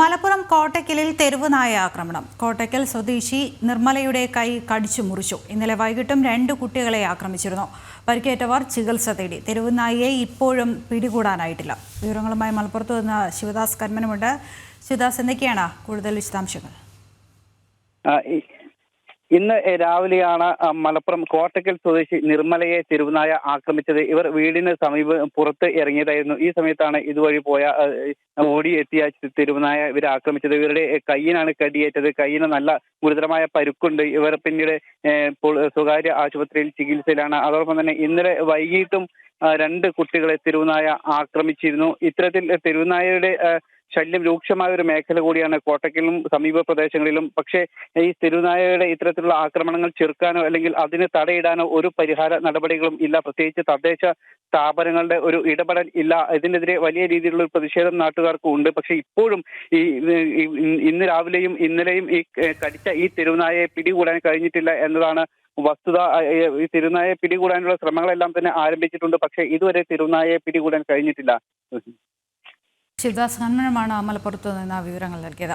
മലപ്പുറം കോട്ടയ്ക്കലിൽ തെരുവ് നായ ആക്രമണം. കോട്ടയ്ക്കൽ സ്വദേശി നിർമ്മലയുടെ കൈ കടിച്ചു മുറിച്ചു. ഇന്നലെ വൈകിട്ടും 2 കുട്ടികളെ ആക്രമിച്ചിരുന്നു. പരിക്കേറ്റവർ ചികിത്സ തേടി. തെരുവ് നായയെ ഇപ്പോഴും പിടികൂടാനായിട്ടില്ല. വിവരങ്ങളുമായി മലപ്പുറത്ത് നിന്ന് ശിവദാസ് കർമ്മനുമുണ്ട്. ശിവദാസ്, എന്തൊക്കെയാണ് കൂടുതൽ വിശദാംശങ്ങൾ? ഇന്ന് രാവിലെയാണ് മലപ്പുറം കോട്ടയ്ക്കൽ സ്വദേശി നിർമ്മലയെ തെരുവുനായ ആക്രമിച്ചത്. ഇവർ വീടിന് സമീപം പുറത്ത് ഇറങ്ങിയതായിരുന്നു. ഈ സമയത്താണ് ഇതുവഴി ഓടിയെത്തിയ തെരുവുനായ ഇവരെ ആക്രമിച്ചത്. ഇവരുടെ കയ്യിനാണ് കടിയേറ്റത്. കയ്യിന് നല്ല ഗുരുതരമായ പരുക്കുണ്ട്. ഇവർ പിന്നീട് സ്വകാര്യ ആശുപത്രിയിൽ ചികിത്സയിലാണ്. അതോടൊപ്പം തന്നെ ഇന്നലെ വൈകിട്ടും 2 കുട്ടികളെ തെരുവുനായ ആക്രമിച്ചിരുന്നു. ഇത്തരത്തിൽ തെരുവുനായയുടെ ശല്യം രൂക്ഷമായ ഒരു മേഖല കൂടിയാണ് കോട്ടയ്ക്കലിലും സമീപ പ്രദേശങ്ങളിലും. പക്ഷേ ഈ തെരുവുനായയുടെ ഇത്തരത്തിലുള്ള ആക്രമണങ്ങൾ ചെറുക്കാനോ അല്ലെങ്കിൽ അതിന് തടയിടാനോ ഒരു പരിഹാര നടപടികളും ഇല്ല. പ്രത്യേകിച്ച് തദ്ദേശ സ്ഥാപനങ്ങളുടെ ഒരു ഇടപെടൽ ഇല്ല. ഇതിനെതിരെ വലിയ രീതിയിലുള്ള ഒരു പ്രതിഷേധം നാട്ടുകാർക്കും ഉണ്ട്. പക്ഷേ ഇപ്പോഴും ഇന്ന് രാവിലെയും ഇന്നലെയും കടിച്ച ഈ തെരുവുനായയെ പിടികൂടാൻ കഴിഞ്ഞിട്ടില്ല എന്നതാണ് വസ്തുത. ഈ തെരുവുനായയെ പിടികൂടാനുള്ള ശ്രമങ്ങളെല്ലാം തന്നെ ആരംഭിച്ചിട്ടുണ്ട്. പക്ഷേ ഇതുവരെ തെരുവുനായയെ പിടികൂടാൻ കഴിഞ്ഞിട്ടില്ല. ശിവദാസ് കർമ്മനുമാണ് മലപ്പുറത്ത് നിന്ന് വിവരങ്ങൾ നൽകിയത്.